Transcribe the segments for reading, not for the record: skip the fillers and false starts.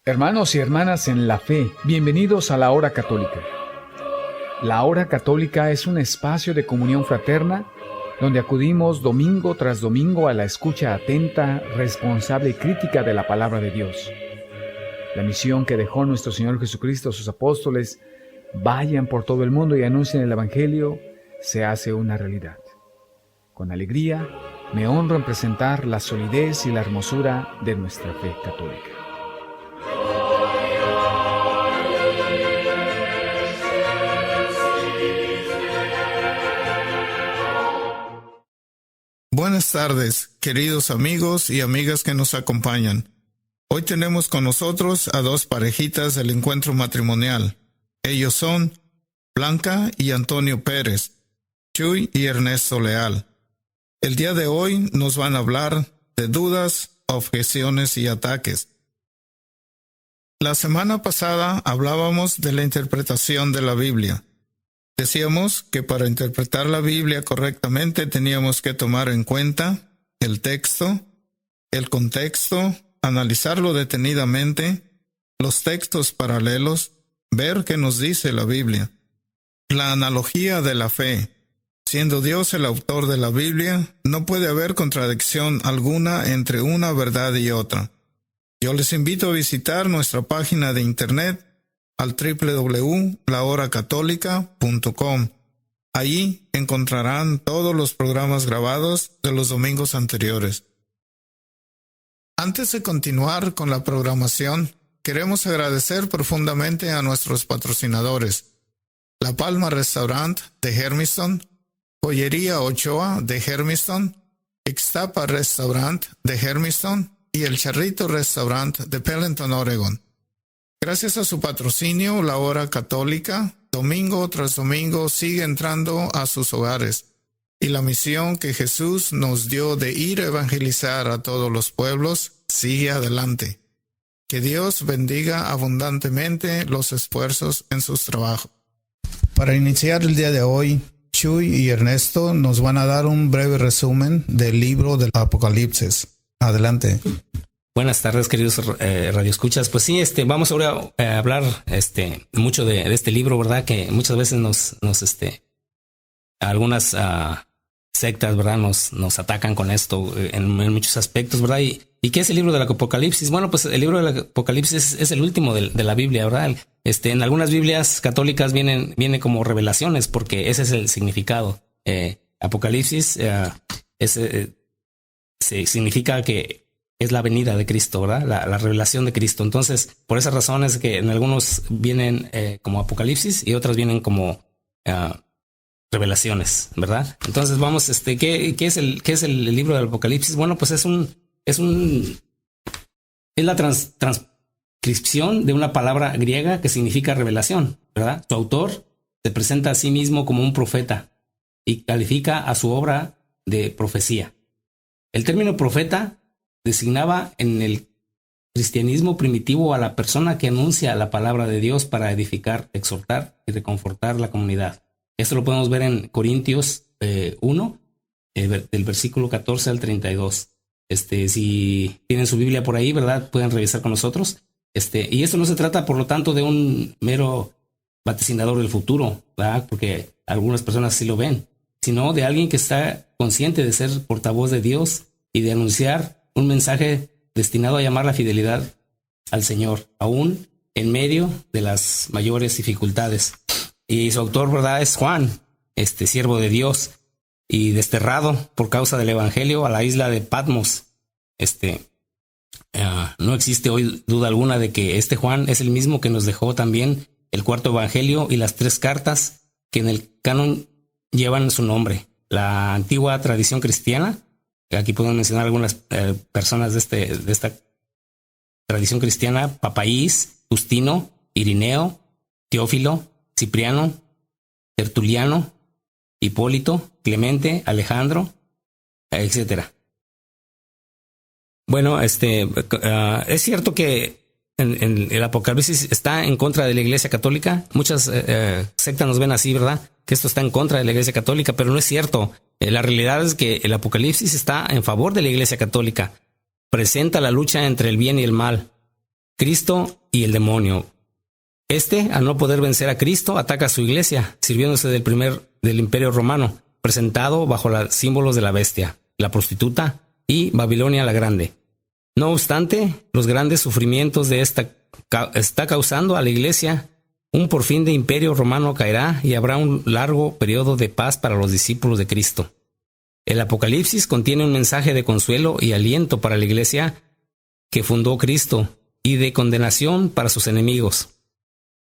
Hermanos y hermanas en la fe, bienvenidos a la Hora Católica. La Hora Católica es un espacio de comunión fraterna donde acudimos domingo tras domingo a la escucha atenta, responsable y crítica de la palabra de Dios. La misión que dejó nuestro Señor Jesucristo a sus apóstoles, vayan por todo el mundo y anuncien el Evangelio, se hace una realidad. Con alegría, me honro en presentar la solidez y la hermosura de nuestra fe católica. Buenas tardes, queridos amigos y amigas que nos acompañan. Hoy tenemos con nosotros a dos parejitas del encuentro matrimonial. Ellos son Blanca y Antonio Pérez, Chuy y Ernesto Leal. El día de hoy nos van a hablar de dudas, objeciones y ataques. La semana pasada hablábamos de la interpretación de la Biblia. Decíamos que para interpretar la Biblia correctamente teníamos que tomar en cuenta el texto, el contexto, analizarlo detenidamente, los textos paralelos, ver qué nos dice la Biblia. La analogía de la fe. Siendo Dios el autor de la Biblia, no puede haber contradicción alguna entre una verdad y otra. Yo les invito a visitar nuestra página de internet al www.lahoracatolica.com. Allí encontrarán todos los programas grabados de los domingos anteriores. Antes de continuar con la programación, queremos agradecer profundamente a nuestros patrocinadores: La Palma Restaurant de Hermiston, Joyería Ochoa de Hermiston, Ixtapa Restaurant de Hermiston y El Charrito Restaurant de Pellenton, Oregon. Gracias a su patrocinio, la Hora Católica, domingo tras domingo, sigue entrando a sus hogares, y la misión que Jesús nos dio de ir a evangelizar a todos los pueblos sigue adelante. Que Dios bendiga abundantemente los esfuerzos en sus trabajos. Para iniciar el día de hoy, Chuy y Ernesto nos van a dar un breve resumen del libro del Apocalipsis. Adelante. Buenas tardes, queridos radioescuchas. Pues sí, vamos ahora a hablar mucho de este libro, ¿verdad? Que muchas veces nos algunas sectas, ¿verdad? Nos atacan con esto en muchos aspectos, ¿verdad? ¿Y qué es el libro del Apocalipsis? Bueno, pues el libro del Apocalipsis es el último de la Biblia, ¿verdad? En algunas Biblias católicas viene como revelaciones, porque ese es el significado. Apocalipsis significa que es la venida de Cristo, ¿verdad? La revelación de Cristo. Entonces, por esa razón es que en algunos vienen como Apocalipsis y otras vienen como revelaciones, ¿verdad? Entonces vamos, ¿qué es el libro del Apocalipsis? Bueno, pues es la transcripción de una palabra griega que significa revelación, ¿verdad? Su autor se presenta a sí mismo como un profeta y califica a su obra de profecía. El término profeta designaba en el cristianismo primitivo a la persona que anuncia la palabra de Dios para edificar, exhortar y reconfortar la comunidad. Esto lo podemos ver en Corintios 1, del versículo 14 al 32. Si tienen su Biblia por ahí, ¿verdad? Pueden revisar con nosotros. Y esto no se trata, por lo tanto, de un mero vaticinador del futuro, ¿verdad? Porque algunas personas sí lo ven, sino de alguien que está consciente de ser portavoz de Dios y de anunciar un mensaje destinado a llamar la fidelidad al Señor, aún en medio de las mayores dificultades. Y su autor, ¿verdad?, es Juan, siervo de Dios y desterrado por causa del Evangelio a la isla de Patmos. No existe hoy duda alguna de que este Juan es el mismo que nos dejó también el cuarto Evangelio y las 3 cartas que en el canon llevan su nombre. La antigua tradición cristiana. Aquí podemos mencionar algunas personas de esta tradición cristiana: Papaís, Justino, Irineo, Teófilo, Cipriano, Tertuliano, Hipólito, Clemente, Alejandro, etc. Bueno, es cierto que en el Apocalipsis está en contra de la Iglesia Católica. Muchas sectas nos ven así, ¿verdad? Que esto está en contra de la Iglesia Católica, pero no es cierto. La realidad es que el Apocalipsis está en favor de la Iglesia Católica. Presenta la lucha entre el bien y el mal. Cristo y el demonio. Al no poder vencer a Cristo, ataca a su iglesia, sirviéndose del Imperio Romano, presentado bajo los símbolos de la bestia, la prostituta y Babilonia la Grande. No obstante, los grandes sufrimientos de esta está causando a la iglesia un por fin de Imperio Romano caerá y habrá un largo periodo de paz para los discípulos de Cristo. El Apocalipsis contiene un mensaje de consuelo y aliento para la iglesia que fundó Cristo y de condenación para sus enemigos.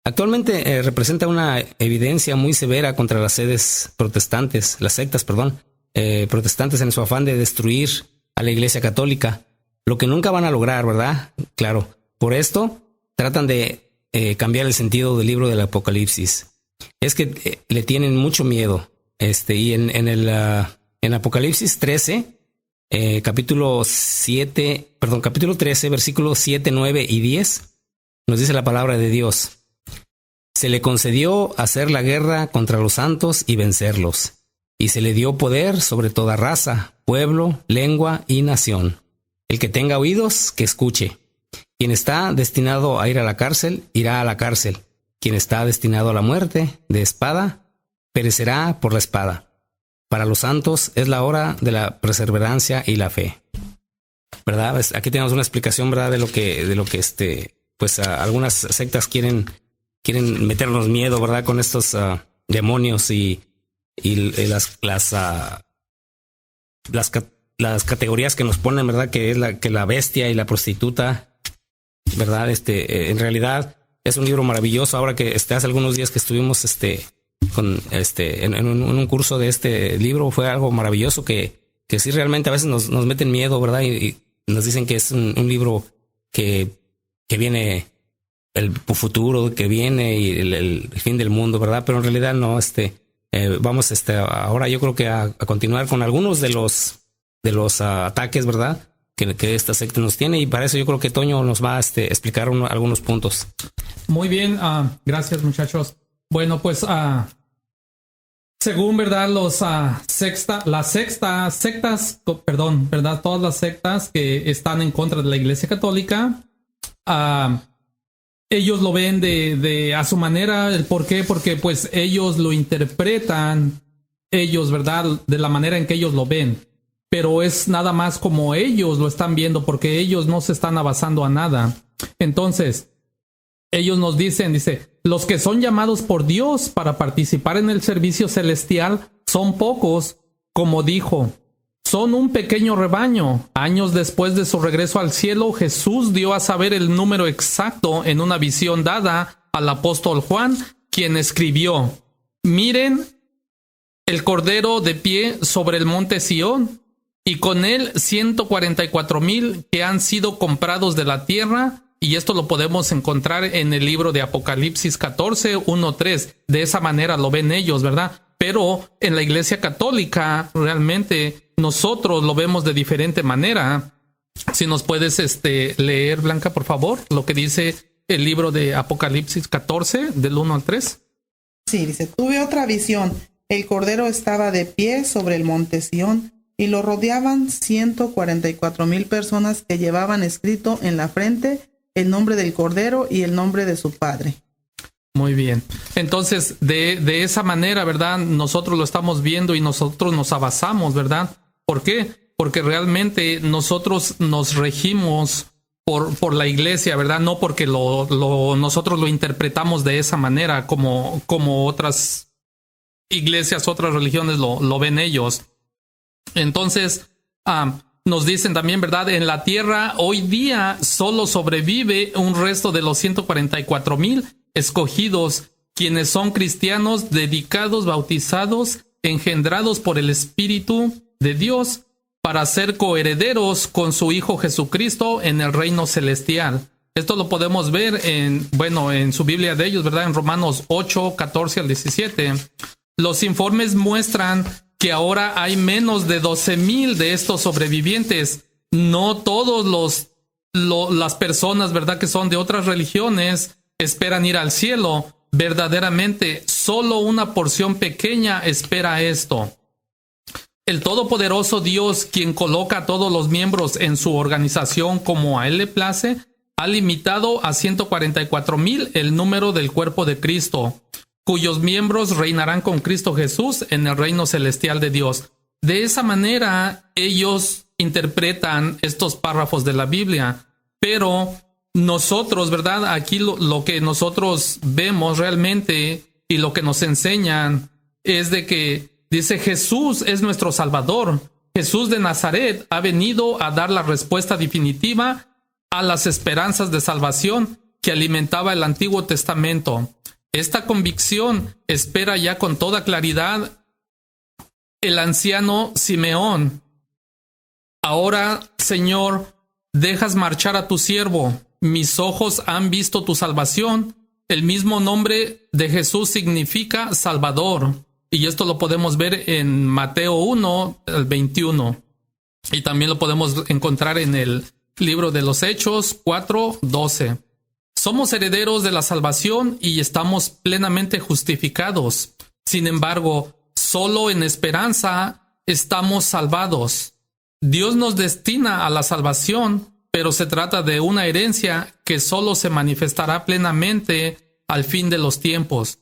Actualmente representa una evidencia muy severa contra las sectas protestantes en su afán de destruir a la iglesia católica, lo que nunca van a lograr, ¿verdad? Claro, por esto tratan de cambiar el sentido del libro del Apocalipsis. Es que le tienen mucho miedo. Y en Apocalipsis 13, capítulo 13, versículos 7, 9 y 10, nos dice la palabra de Dios. Se le concedió hacer la guerra contra los santos y vencerlos, y se le dio poder sobre toda raza, pueblo, lengua y nación. El que tenga oídos, que escuche. Quien está destinado a ir a la cárcel, irá a la cárcel. Quien está destinado a la muerte, de espada, perecerá por la espada. Para los santos es la hora de la perseverancia y la fe. ¿Verdad? Aquí tenemos una explicación, ¿verdad? De lo que algunas sectas quieren meternos miedo, ¿verdad? Con estos demonios y las categorías que nos ponen, ¿verdad? Que es la bestia y la prostituta, ¿verdad? En realidad es un libro maravilloso. Ahora que hace algunos días que estuvimos en un curso de este libro, fue algo maravilloso que sí realmente a veces nos meten miedo, ¿verdad? Y nos dicen que es un libro que viene el futuro, que viene y el fin del mundo, ¿verdad? Pero en realidad no, vamos ahora yo creo que a continuar con algunos de los ataques, ¿verdad? Que esta secta nos tiene, y para eso yo creo que Toño nos va a explicar algunos puntos. Muy bien, gracias muchachos. Bueno, pues según, ¿verdad? ¿verdad? Todas las sectas que están en contra de la Iglesia Católica, ellos lo ven a su manera. ¿El por qué? Porque pues ellos lo interpretan, ¿verdad? De la manera en que ellos lo ven. Pero es nada más como ellos lo están viendo, porque ellos no se están basando a nada. Entonces, ellos nos dice, los que son llamados por Dios para participar en el servicio celestial son pocos, como dijo. Son un pequeño rebaño. Años después de su regreso al cielo, Jesús dio a saber el número exacto en una visión dada al apóstol Juan, quien escribió: miren el Cordero de pie sobre el monte Sión, y con él 144,000 que han sido comprados de la tierra. Y esto lo podemos encontrar en el libro de Apocalipsis 14, 1-3. De esa manera lo ven ellos, ¿verdad? Pero en la Iglesia Católica realmente nosotros lo vemos de diferente manera. Si nos puedes leer, Blanca, por favor, lo que dice el libro de Apocalipsis 14, del 1 al 3. Sí, dice: tuve otra visión. El Cordero estaba de pie sobre el monte Sión, y lo rodeaban 144,000 personas que llevaban escrito en la frente el nombre del Cordero y el nombre de su Padre. Muy bien. Entonces, de esa manera, ¿verdad? Nosotros lo estamos viendo y nosotros nos abasamos, ¿verdad? ¿Por qué? Porque realmente nosotros nos regimos por la iglesia, ¿verdad? No porque nosotros lo interpretamos de esa manera como otras iglesias, otras religiones lo ven ellos. Entonces, nos dicen también, ¿verdad? En la tierra hoy día solo sobrevive un resto de los 144,000 escogidos, quienes son cristianos dedicados, bautizados, engendrados por el Espíritu de Dios para ser coherederos con su Hijo Jesucristo en el reino celestial. Esto lo podemos ver en su Biblia de ellos, ¿verdad? En Romanos 8, 14 al 17. Los informes muestran que ahora hay menos de 12,000 de estos sobrevivientes. No todos las personas, ¿verdad?, que son de otras religiones esperan ir al cielo. Verdaderamente, solo una porción pequeña espera esto. El Todopoderoso Dios, quien coloca a todos los miembros en su organización como a Él le place, ha limitado a 144,000 el número del cuerpo de Cristo, cuyos miembros reinarán con Cristo Jesús en el reino celestial de Dios. De esa manera, ellos interpretan estos párrafos de la Biblia, pero nosotros, ¿verdad? Aquí lo que nosotros vemos realmente y lo que nos enseñan es de que dice Jesús es nuestro Salvador. Jesús de Nazaret ha venido a dar la respuesta definitiva a las esperanzas de salvación que alimentaba el Antiguo Testamento. Esta convicción espera ya con toda claridad el anciano Simeón. Ahora, Señor, dejas marchar a tu siervo. Mis ojos han visto tu salvación. El mismo nombre de Jesús significa Salvador. Y esto lo podemos ver en Mateo 1, el 21. Y también lo podemos encontrar en el libro de los Hechos 4, 12. Somos herederos de la salvación y estamos plenamente justificados. Sin embargo, solo en esperanza estamos salvados. Dios nos destina a la salvación, pero se trata de una herencia que solo se manifestará plenamente al fin de los tiempos.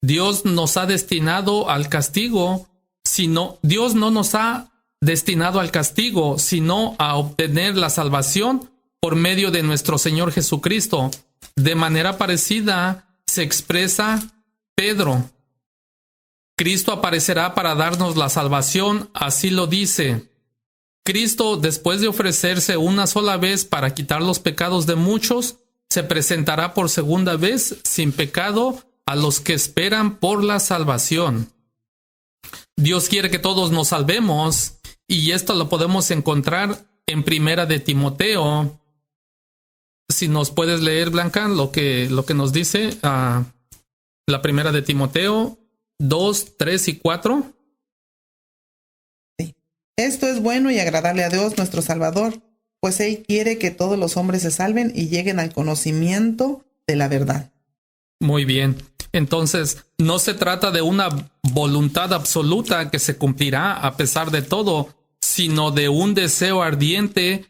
Dios nos ha destinado al castigo, Dios no nos ha destinado al castigo, sino a obtener la salvación por medio de nuestro Señor Jesucristo. De manera parecida se expresa Pedro. Cristo aparecerá para darnos la salvación, así lo dice. Cristo, después de ofrecerse una sola vez para quitar los pecados de muchos, se presentará por segunda vez sin pecado a los que esperan por la salvación. Dios quiere que todos nos salvemos, y esto lo podemos encontrar en Primera de Timoteo. Si nos puedes leer, Blanca, lo que nos dice la Primera de Timoteo 2, 3 y 4. Sí. Esto es bueno y agradable a Dios nuestro Salvador, pues Él quiere que todos los hombres se salven y lleguen al conocimiento de la verdad. Muy bien. Entonces, no se trata de una voluntad absoluta que se cumplirá a pesar de todo, sino de un deseo ardiente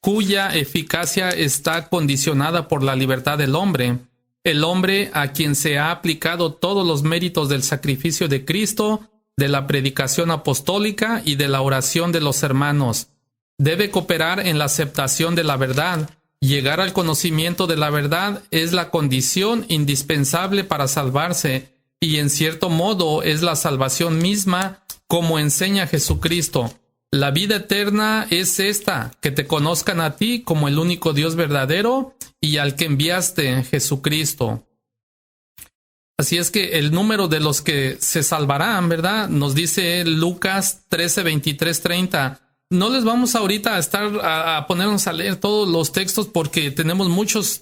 cuya eficacia está condicionada por la libertad del hombre. El hombre a quien se ha aplicado todos los méritos del sacrificio de Cristo, de la predicación apostólica y de la oración de los hermanos, debe cooperar en la aceptación de la verdad. Llegar al conocimiento de la verdad es la condición indispensable para salvarse, y en cierto modo es la salvación misma, como enseña Jesucristo. La vida eterna es esta, que te conozcan a ti como el único Dios verdadero y al que enviaste, Jesucristo. Así es que el número de los que se salvarán, ¿verdad? Nos dice Lucas 13, 23, 30. No les vamos ahorita a estar a ponernos a leer todos los textos porque tenemos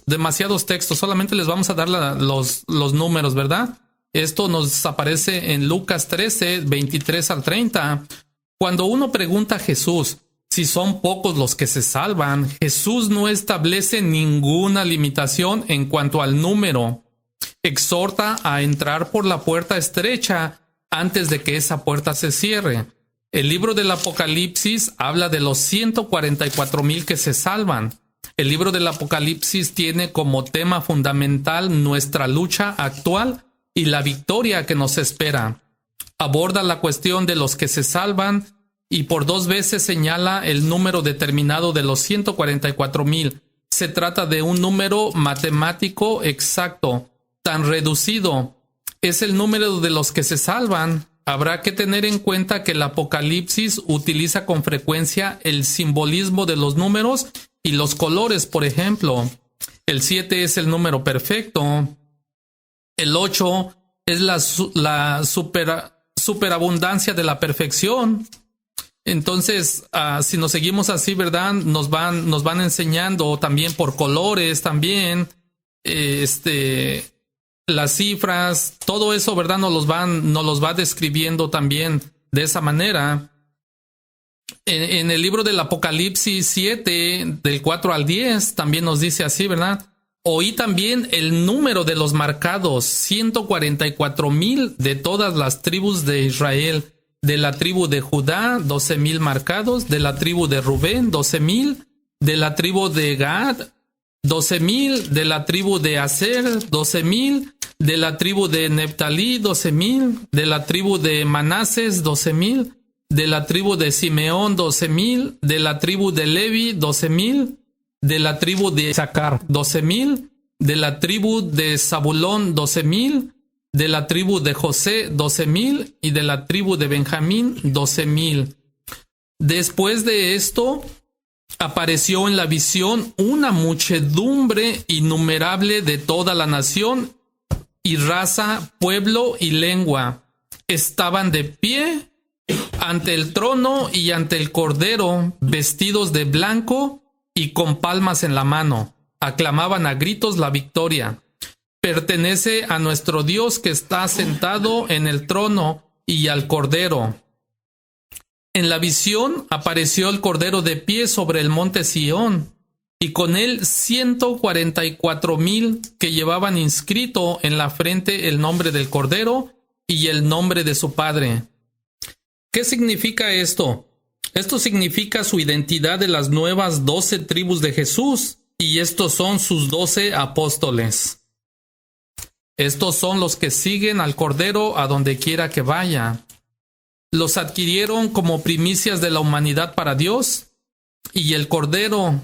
demasiados textos. Solamente les vamos a dar los números, ¿verdad? Esto nos aparece en Lucas 13, 23 al 30. Cuando uno pregunta a Jesús si son pocos los que se salvan, Jesús no establece ninguna limitación en cuanto al número. Exhorta a entrar por la puerta estrecha antes de que esa puerta se cierre. El libro del Apocalipsis habla de los 144,000 que se salvan. El libro del Apocalipsis tiene como tema fundamental nuestra lucha actual y la victoria que nos espera. Aborda la cuestión de los que se salvan y por 2 veces señala el número determinado de los 144,000. Se trata de un número matemático exacto, tan reducido. Es el número de los que se salvan. Habrá que tener en cuenta que el Apocalipsis utiliza con frecuencia el simbolismo de los números y los colores, por ejemplo. El 7 es el número perfecto. El 8 es la superabundancia de la perfección. Entonces, si nos seguimos así, ¿verdad? Nos van enseñando también por colores, también, las cifras, todo eso, ¿verdad? Nos los va describiendo también de esa manera. En el libro del Apocalipsis 7, del 4 al 10, también nos dice así, ¿verdad? Oí también el número de los marcados, 144,000 de todas las tribus de Israel. De la tribu de Judá, 12,000 marcados. De la tribu de Rubén, 12,000. De la tribu de Gad, 12,000 de la tribu de Aser, 12,000 de la tribu de Neftalí, 12,000 de la tribu de Manases, 12,000 de la tribu de Simeón, 12,000 de la tribu de Levi, 12,000 de la tribu de Isaacar, 12,000 de la tribu de Zabulón, 12,000 de la tribu de José, 12,000 y de la tribu de Benjamín, 12,000. Después de esto, apareció en la visión una muchedumbre innumerable de toda la nación y raza, pueblo y lengua. Estaban de pie ante el trono y ante el Cordero, vestidos de blanco y con palmas en la mano. Aclamaban a gritos la victoria. Pertenece a nuestro Dios que está sentado en el trono y al Cordero. En la visión apareció el Cordero de pie sobre el monte Sión, y con él 144,000 que llevaban inscrito en la frente el nombre del Cordero y el nombre de su Padre. ¿Qué significa esto? Esto significa su identidad de las nuevas 12 tribus de Jesús, y estos son sus 12 apóstoles. Estos son los que siguen al Cordero a donde quiera que vaya. Los adquirieron como primicias de la humanidad para Dios, y el Cordero,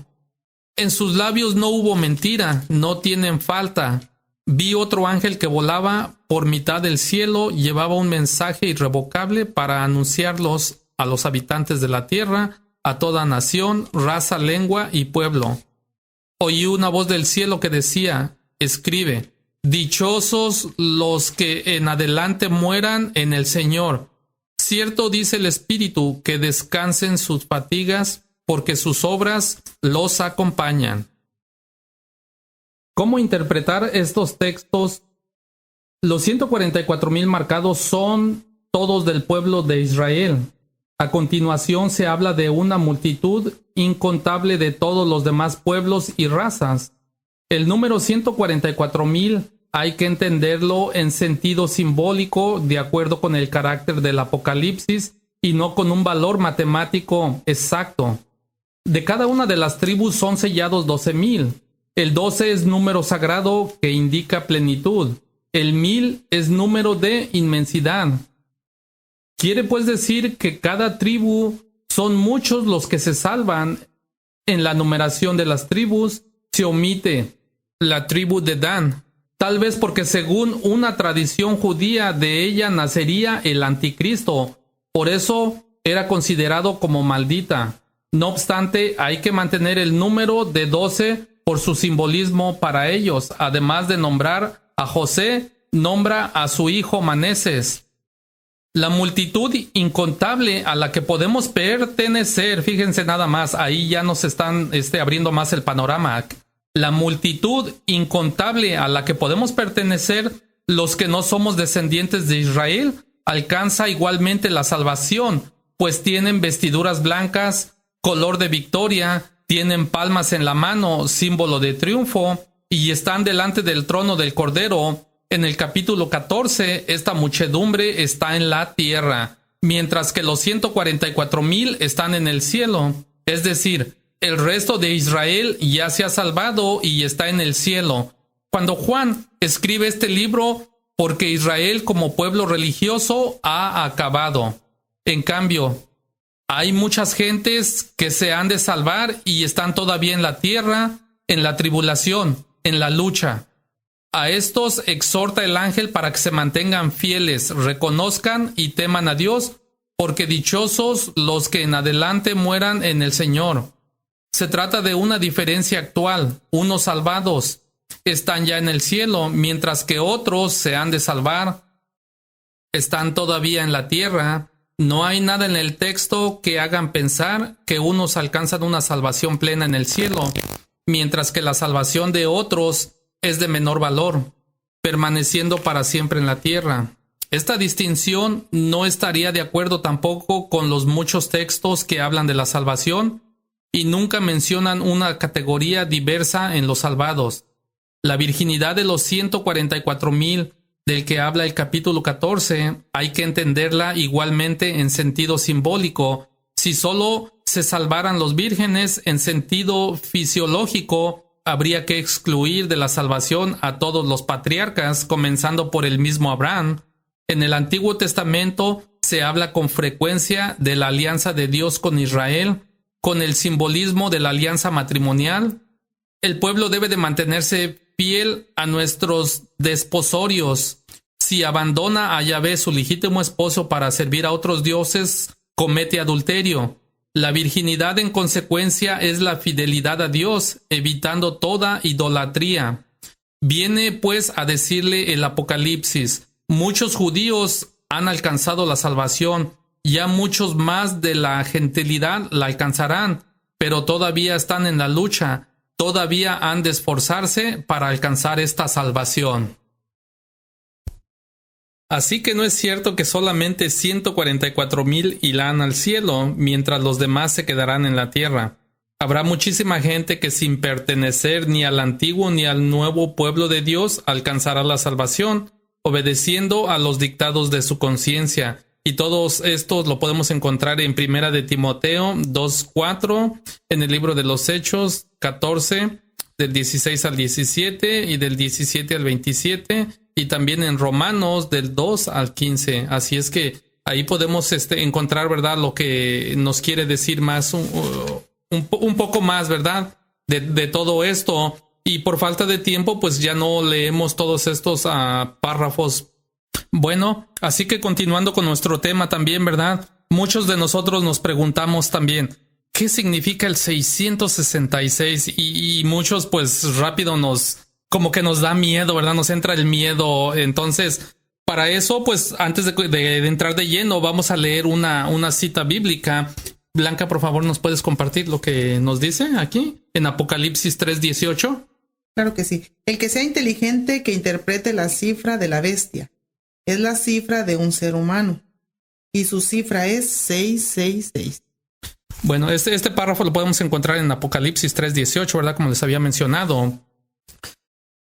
en sus labios no hubo mentira, no tienen falta. Vi otro ángel que volaba por mitad del cielo, llevaba un mensaje irrevocable para anunciarlos a los habitantes de la tierra, a toda nación, raza, lengua y pueblo. Oí una voz del cielo que decía: escribe, dichosos los que en adelante mueran en el Señor. Cierto dice el Espíritu que descansen sus fatigas, porque sus obras los acompañan. ¿Cómo interpretar estos textos? Los 144,000 marcados son todos del pueblo de Israel. A continuación se habla de una multitud incontable de todos los demás pueblos y razas. El número 144,000 hay que entenderlo en sentido simbólico de acuerdo con el carácter del Apocalipsis y no con un valor matemático exacto. De cada una de las tribus son sellados 12,000. El 12 es número sagrado que indica plenitud. El 1000 es número de inmensidad. Quiere pues decir que cada tribu son muchos los que se salvan. En la numeración de las tribus se omite la tribu de Dan, tal vez porque según una tradición judía de ella nacería el anticristo. Por eso era considerado como maldita. No obstante, hay que mantener el número de 12 por su simbolismo para ellos. Además de nombrar a José, nombra a su hijo Manases. La multitud incontable a la que podemos pertenecer, fíjense nada más, ahí ya nos están abriendo más el panorama. La multitud incontable a la que podemos pertenecer, los que no somos descendientes de Israel, alcanza igualmente la salvación, pues tienen vestiduras blancas, color de victoria, tienen palmas en la mano, símbolo de triunfo, y están delante del trono del Cordero. En el capítulo 14, esta muchedumbre está en la tierra, mientras que los 144,000 están en el cielo. Es decir, el resto de Israel ya se ha salvado y está en el cielo. Cuando Juan escribe este libro, porque Israel como pueblo religioso ha acabado. En cambio, hay muchas gentes que se han de salvar y están todavía en la tierra, en la tribulación, en la lucha. A estos exhorta el ángel para que se mantengan fieles, reconozcan y teman a Dios, porque dichosos los que en adelante mueran en el Señor. Se trata de una diferencia actual. Unos salvados están ya en el cielo, mientras que otros se han de salvar. Están todavía en la tierra. No hay nada en el texto que hagan pensar que unos alcanzan una salvación plena en el cielo, mientras que la salvación de otros es de menor valor, permaneciendo para siempre en la tierra. Esta distinción no estaría de acuerdo tampoco con los muchos textos que hablan de la salvación y nunca mencionan una categoría diversa en los salvados. La virginidad de los 144,000 del que habla el capítulo 14 hay que entenderla igualmente en sentido simbólico. Si solo se salvaran los vírgenes en sentido fisiológico, habría que excluir de la salvación a todos los patriarcas, comenzando por el mismo Abraham. En el Antiguo Testamento se habla con frecuencia de la alianza de Dios con Israel, con el simbolismo de la alianza matrimonial. El pueblo debe de mantenerse fiel a nuestros desposorios. Si abandona a Yahvé, su legítimo esposo, para servir a otros dioses, comete adulterio. La virginidad, en consecuencia, es la fidelidad a Dios, evitando toda idolatría. Viene, pues, a decirle el Apocalipsis: muchos judíos han alcanzado la salvación, ya muchos más de la gentilidad la alcanzarán, pero todavía están en la lucha, todavía han de esforzarse para alcanzar esta salvación. Así que no es cierto que solamente 144,000 irán al cielo, mientras los demás se quedarán en la tierra. Habrá muchísima gente que, sin pertenecer ni al antiguo ni al nuevo pueblo de Dios, alcanzará la salvación, obedeciendo a los dictados de su conciencia. Y todos estos lo podemos encontrar en Primera de Timoteo 2:4, en el libro de los Hechos 14, del 16 al 17 y del 17 al 27, y también en Romanos del 2 al 15. Así es que ahí podemos encontrar, ¿verdad?, lo que nos quiere decir más, un poco más, ¿verdad?, de todo esto. Y por falta de tiempo, pues ya no leemos todos estos párrafos. Bueno, así que continuando con nuestro tema también, ¿verdad? Muchos de nosotros nos preguntamos también, ¿qué significa el 666? Y muchos, pues rápido como que nos da miedo, ¿verdad? Nos entra el miedo. Entonces, para eso, pues antes de entrar de lleno, vamos a leer una cita bíblica. Blanca, por favor, ¿nos puedes compartir lo que nos dice aquí en Apocalipsis 3:18? Claro que sí. El que sea inteligente, que interprete la cifra de la bestia. Es la cifra de un ser humano. Y su cifra es 666. Bueno, este párrafo lo podemos encontrar en Apocalipsis 3:18, ¿verdad? Como les había mencionado.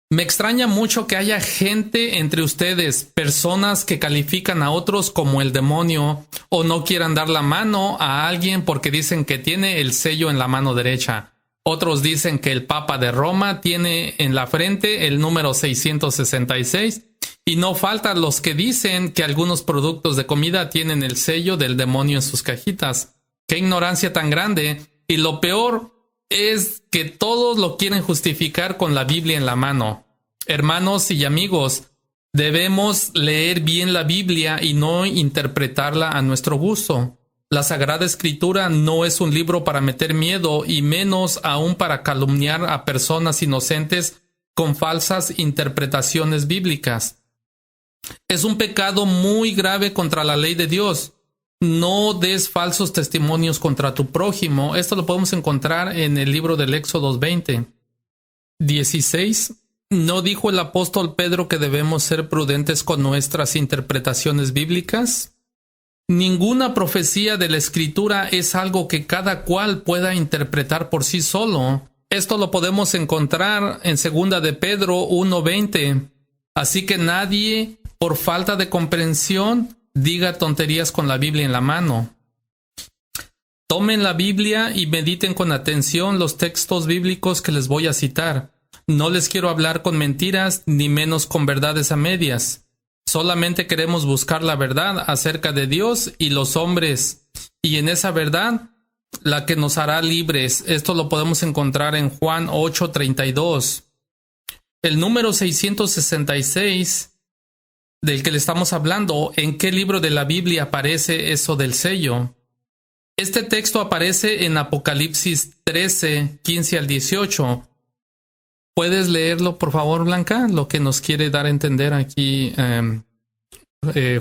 Me extraña mucho que haya gente entre ustedes, personas que califican a otros como el demonio, o no quieran dar la mano a alguien porque dicen que tiene el sello en la mano derecha. Otros dicen que el Papa de Roma tiene en la frente el número 666. Y no faltan los que dicen que algunos productos de comida tienen el sello del demonio en sus cajitas. ¡Qué ignorancia tan grande! Y lo peor es que todos lo quieren justificar con la Biblia en la mano. Hermanos y amigos, debemos leer bien la Biblia y no interpretarla a nuestro gusto. La Sagrada Escritura no es un libro para meter miedo, y menos aún para calumniar a personas inocentes con falsas interpretaciones bíblicas. Es un pecado muy grave contra la ley de Dios. No des falsos testimonios contra tu prójimo. Esto lo podemos encontrar en el libro del Éxodo 20:16. ¿No dijo el apóstol Pedro que debemos ser prudentes con nuestras interpretaciones bíblicas? Ninguna profecía de la Escritura es algo que cada cual pueda interpretar por sí solo. Esto lo podemos encontrar en 2 de Pedro 1:20. Así que nadie, por falta de comprensión, diga tonterías con la Biblia en la mano. Tomen la Biblia y mediten con atención los textos bíblicos que les voy a citar. No les quiero hablar con mentiras, ni menos con verdades a medias. Solamente queremos buscar la verdad acerca de Dios y los hombres, y en esa verdad, la que nos hará libres. Esto lo podemos encontrar en Juan 8:32. El número 666, del que le estamos hablando, ¿en qué libro de la Biblia aparece eso del sello? Este texto aparece en Apocalipsis 13:15 al 18. ¿Puedes leerlo, por favor, Blanca? Lo que nos quiere dar a entender aquí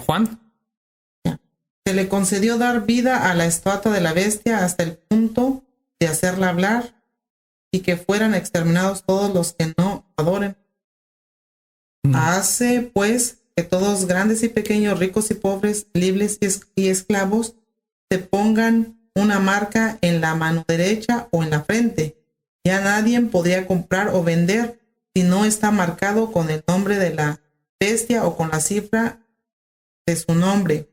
Juan. Se le concedió dar vida a la estatua de la bestia hasta el punto de hacerla hablar, y que fueran exterminados todos los que no adoren. Hace, pues, que todos, grandes y pequeños, ricos y pobres, libres y esclavos, se pongan una marca en la mano derecha o en la frente. Ya nadie podría comprar o vender si no está marcado con el nombre de la bestia o con la cifra de su nombre.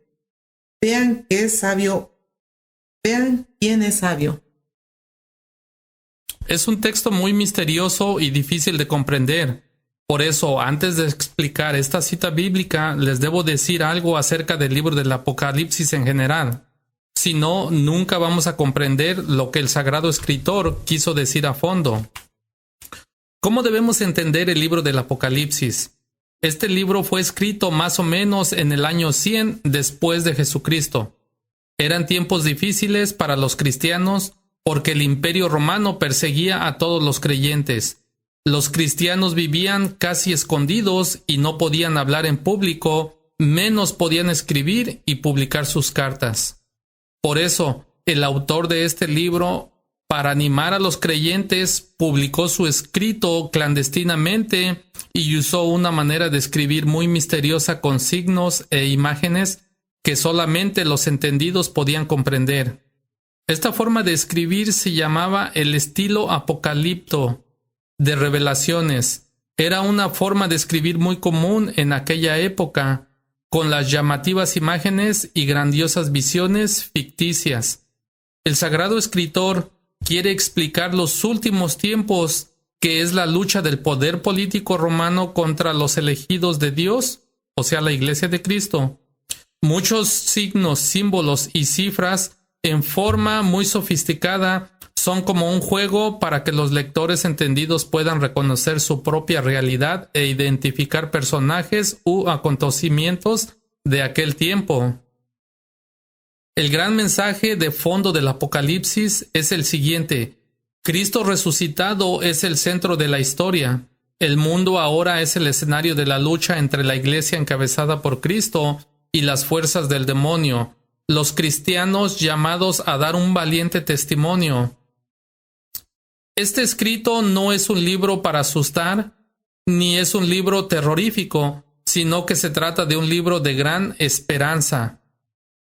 Vean que es sabio. Vean quién es sabio. es un texto muy misterioso y difícil de comprender. Por eso, antes de explicar esta cita bíblica, les debo decir algo acerca del libro del Apocalipsis en general. Si no, nunca vamos a comprender lo que el Sagrado Escritor quiso decir a fondo. ¿Cómo debemos entender el libro del Apocalipsis? Este libro fue escrito más o menos en el año 100 después de Jesucristo. Eran tiempos difíciles para los cristianos porque el Imperio Romano perseguía a todos los creyentes. Los cristianos vivían casi escondidos y no podían hablar en público, menos podían escribir y publicar sus cartas. Por eso, el autor de este libro, para animar a los creyentes, publicó su escrito clandestinamente y usó una manera de escribir muy misteriosa con signos e imágenes que solamente los entendidos podían comprender. Esta forma de escribir se llamaba el estilo apocalipto de revelaciones. Era una forma de escribir muy común en aquella época, con las llamativas imágenes y grandiosas visiones ficticias. El Sagrado Escritor quiere explicar los últimos tiempos, que es la lucha del poder político romano contra los elegidos de Dios, o sea, la Iglesia de Cristo. Muchos signos, símbolos y cifras en forma muy sofisticada son como un juego para que los lectores entendidos puedan reconocer su propia realidad e identificar personajes u acontecimientos de aquel tiempo. El gran mensaje de fondo del Apocalipsis es el siguiente: Cristo resucitado es el centro de la historia. El mundo ahora es el escenario de la lucha entre la Iglesia encabezada por Cristo y las fuerzas del demonio, los cristianos llamados a dar un valiente testimonio. Este escrito no es un libro para asustar, ni es un libro terrorífico, sino que se trata de un libro de gran esperanza.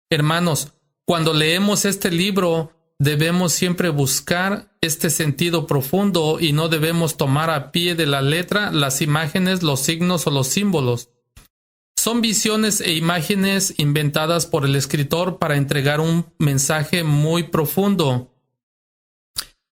Hermanos, cuando leemos este libro, debemos siempre buscar este sentido profundo y no debemos tomar a pie de la letra las imágenes, los signos o los símbolos. Son visiones e imágenes inventadas por el escritor para entregar un mensaje muy profundo.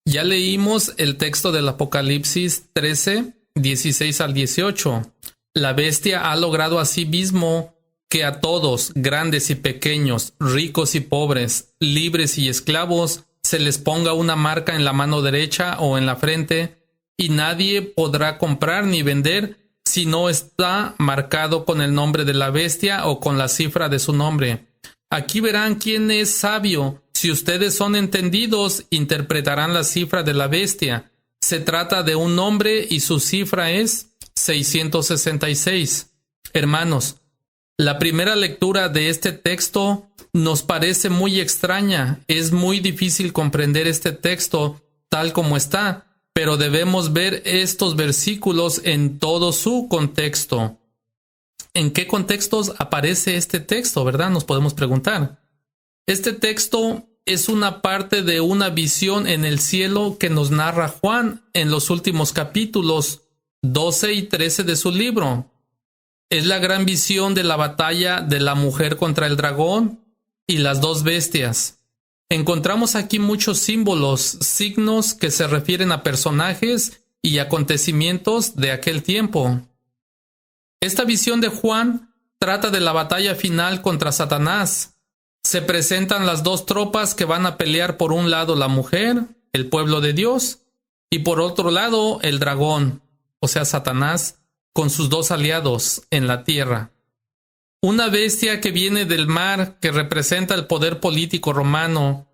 Ya leímos el texto del Apocalipsis 13, 16 al 18. La bestia ha logrado a sí mismo que a todos, grandes y pequeños, ricos y pobres, libres y esclavos, se les ponga una marca en la mano derecha o en la frente, y nadie podrá comprar ni vender si no está marcado con el nombre de la bestia o con la cifra de su nombre. Aquí verán quién es sabio. Si ustedes son entendidos, interpretarán la cifra de la bestia. Se trata de un nombre y su cifra es 666. Hermanos, la primera lectura de este texto nos parece muy extraña. Es muy difícil comprender este texto tal como está, pero debemos ver estos versículos en todo su contexto. ¿En qué contextos aparece este texto, verdad? Nos podemos preguntar. Este texto es una parte de una visión en el cielo que nos narra Juan en los últimos capítulos 12 y 13 de su libro. Es la gran visión de la batalla de la mujer contra el dragón y las dos bestias. Encontramos aquí muchos símbolos, signos que se refieren a personajes y acontecimientos de aquel tiempo. Esta visión de Juan trata de la batalla final contra Satanás. Se presentan las dos tropas que van a pelear: por un lado la mujer, el pueblo de Dios, y por otro lado el dragón, o sea Satanás, con sus dos aliados en la tierra. Una bestia que viene del mar, que representa el poder político romano,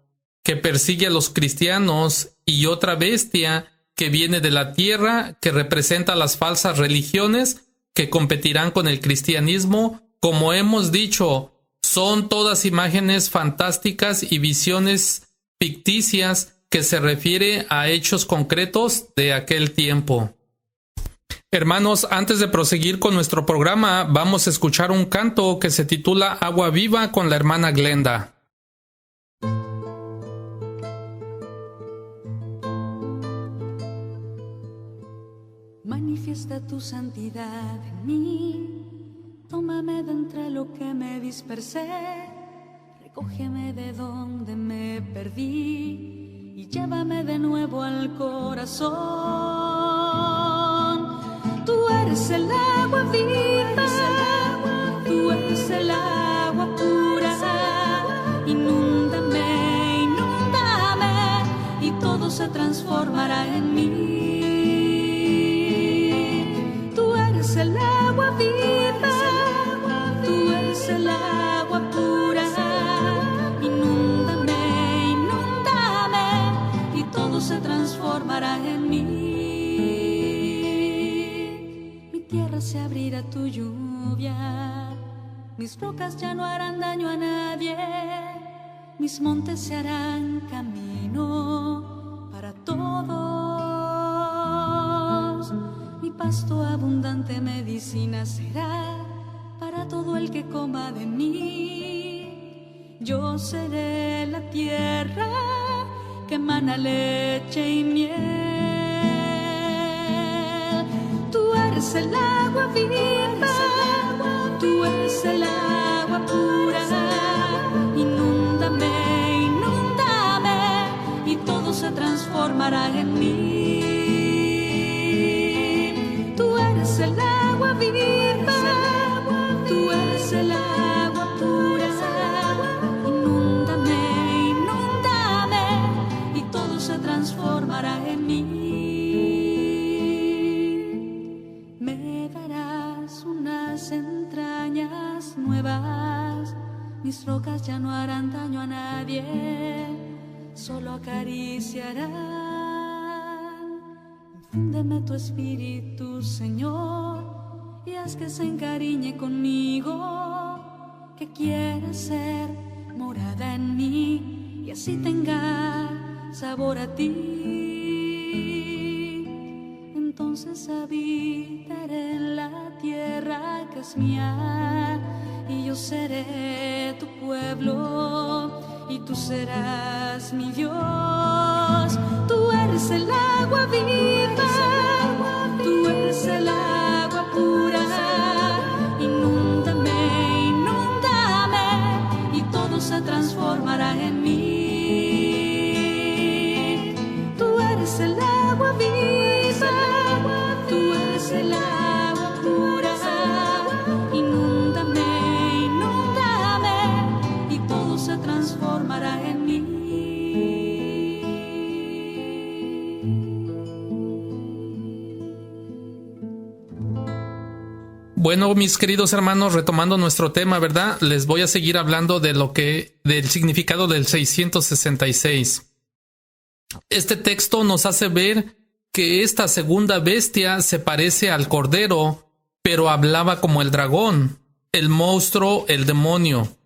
que persigue a los cristianos, y otra bestia que viene de la tierra, que representa las falsas religiones que competirán con el cristianismo. Como hemos dicho, son todas imágenes fantásticas y visiones ficticias que se refiere a hechos concretos de aquel tiempo. Hermanos, antes de proseguir con nuestro programa, vamos a escuchar un canto que se titula Agua Viva con la hermana Glenda. Manifiesta tu santidad en mí, tómame de entre lo que me dispersé, recógeme de donde me perdí y llévame de nuevo al corazón. Tú eres el agua viva, tú eres el agua pura. Inúndame, inúndame, y todo se transformará en mí. Tú eres el agua viva, tú eres el agua pura. Inúndame, inúndame, y todo se transformará en mí. Mi tierra se abrirá a tu lluvia, mis rocas ya no harán daño a nadie, mis montes se harán camino para todos. Mi pasto abundante medicina será para todo el que coma de mí. Yo seré la tierra que emana leche y miel. Tú eres el agua viva, tú eres el agua pura. Inúndame, inúndame, y todo se transformará en mí. Tú eres el agua viva, tú eres el agua pura. Inúndame, inúndame, y todo se transformará en mí. Me darás unas entrañas nuevas, mis rocas ya no harán daño a nadie, solo acariciarán. Infúndeme tu espíritu, Señor, y haz que se encariñe conmigo, que quiera ser morada en mí y así tenga sabor a ti. Entonces habitaré en la tierra que es mía, y yo seré tu pueblo y tú serás mi Dios. Tú eres el agua viva, tú eres el agua pura. Inúndame, inúndame, y todo se transformará en mí. Tú eres el agua viva, tú eres el agua pura. Inúndame, inúndame, y todo se transformará en mí. Bueno, mis queridos hermanos, retomando nuestro tema, ¿verdad? Les voy a seguir hablando de del significado del 666. Este texto nos hace ver que esta segunda bestia se parece al cordero, pero hablaba como el dragón, el monstruo, el demonio.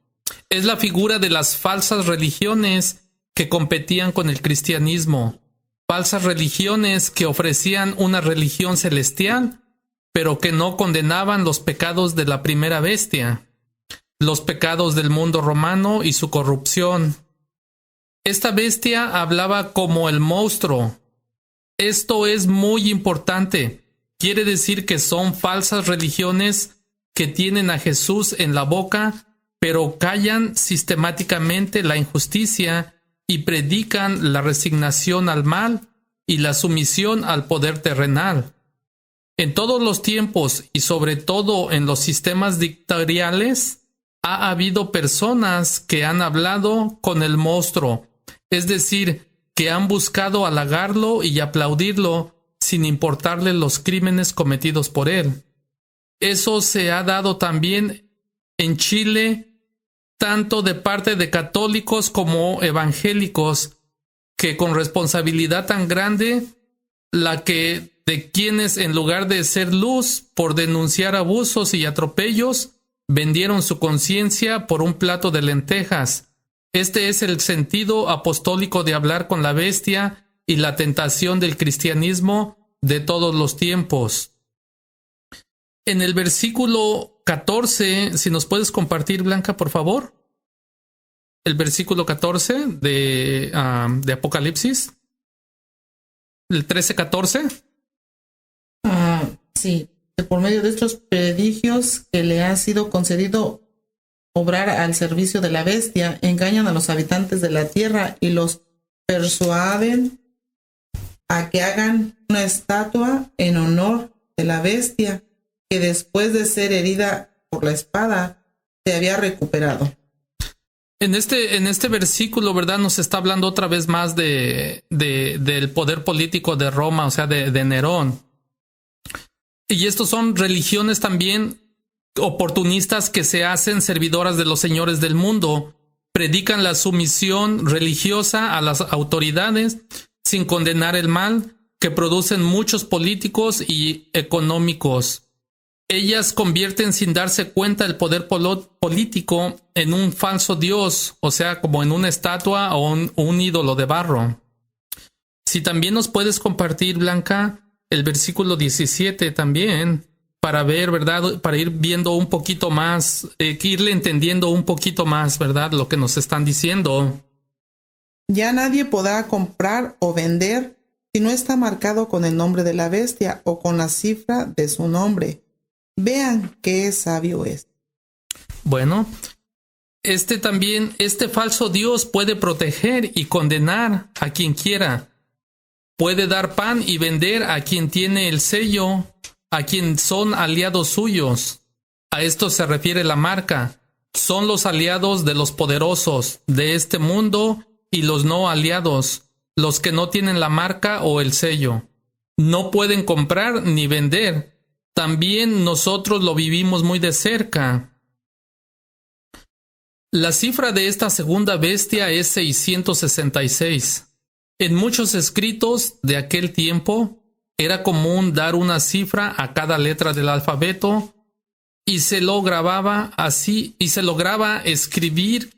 Es la figura de las falsas religiones que competían con el cristianismo. Falsas religiones que ofrecían una religión celestial, pero que no condenaban los pecados de la primera bestia, los pecados del mundo romano y su corrupción. Esta bestia hablaba como el monstruo. Esto es muy importante. Quiere decir que son falsas religiones que tienen a Jesús en la boca, pero callan sistemáticamente la injusticia y predican la resignación al mal y la sumisión al poder terrenal. En todos los tiempos y sobre todo en los sistemas dictatoriales, ha habido personas que han hablado con el monstruo, es decir, que han buscado halagarlo y aplaudirlo sin importarle los crímenes cometidos por él. Eso se ha dado también en Chile, tanto de parte de católicos como evangélicos, que con responsabilidad tan grande, la que de quienes en lugar de ser luz por denunciar abusos y atropellos, vendieron su conciencia por un plato de lentejas. Este es el sentido apostólico de hablar con la bestia y la tentación del cristianismo de todos los tiempos. En el versículo 14, si nos puedes compartir, Blanca, por favor. El versículo 14 de Apocalipsis. El 13-14. Sí, que por medio de estos prodigios que le ha sido concedido obrar al servicio de la bestia, engañan a los habitantes de la tierra y los persuaden a que hagan una estatua en honor de la bestia que después de ser herida por la espada se había recuperado. En este versículo, ¿verdad? Nos está hablando otra vez más del poder político de Roma, o sea, de Nerón. Y estos son religiones también oportunistas que se hacen servidoras de los señores del mundo. Predican la sumisión religiosa a las autoridades sin condenar el mal que producen muchos políticos y económicos. Ellas convierten sin darse cuenta el poder político en un falso dios, o sea, como en una estatua o un ídolo de barro. Si también nos puedes compartir, Blanca, el versículo 17 también, para ver, ¿verdad? Para ir viendo un poquito más, irle entendiendo un poquito más, ¿verdad? Lo que nos están diciendo. Ya nadie podrá comprar o vender si no está marcado con el nombre de la bestia o con la cifra de su nombre. Vean qué sabio es. Bueno, este falso Dios puede proteger y condenar a quien quiera. Puede dar pan y vender a quien tiene el sello, a quien son aliados suyos. A esto se refiere la marca. Son los aliados de los poderosos de este mundo y los no aliados, los que no tienen la marca o el sello. No pueden comprar ni vender. También nosotros lo vivimos muy de cerca. La cifra de esta segunda bestia es 666. En muchos escritos de aquel tiempo era común dar una cifra a cada letra del alfabeto y se lograba escribir